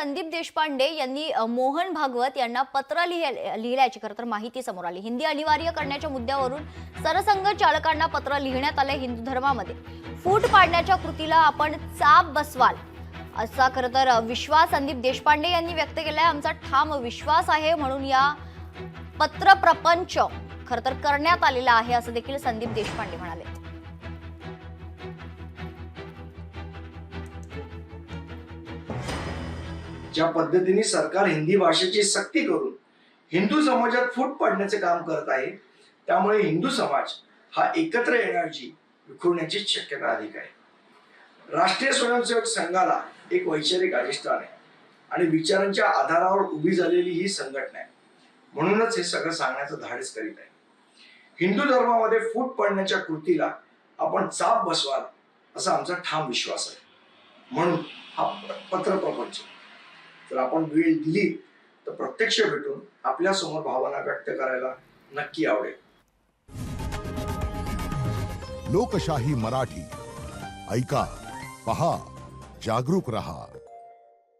संदीप देशपांडे यांनी मोहन भागवत यांना पत्र लिहिल्याची खरं तर माहिती समोर आली। हिंदी अनिवार्य करण्याच्या मुद्द्यावरून सरसंघ चालकांना पत्र लिहिण्यात आले। हिंदू धर्मामध्ये फूट पाडण्याच्या कृतीला आपण चाप बसवाल असा खरं तर विश्वास संदीप देशपांडे यांनी व्यक्त केलाय। आमचा ठाम विश्वास आहे म्हणून या पत्र प्रपंच खरं तर करण्यात आलेला आहे असं देखील संदीप देशपांडे म्हणाले। ज्या पद्धतीने सरकार हिंदी भाषेची सक्ती करून हिंदू समाजात फूट पाडण्याचे काम करत आहे, त्यामुळे हिंदू समाज हा एकत्र येण्याची विखुरण्याची शक्यता अधिक आहे। राष्ट्रीय स्वयंसेवक संघाला एक वैचारिक अधिष्ठान आहे आणि विचारांच्या आधारावर उभी झालेली ही संघटना आहे, म्हणूनच हे सगळं सांगण्याचं धाडस करीत आहे। हिंदू धर्मामध्ये फूट पाडण्याच्या कृतीला आपण चाप बसवाल असा आमचा ठाम विश्वास आहे, म्हणून हा पत्र प्रपंच। जर आपण वेळ दिली तर प्रत्यक्ष भेटून आपल्या समोर भावना व्यक्त करायला नक्की आवडेल। लोकशाही मराठी ऐका, पहा, जागरूक रहा।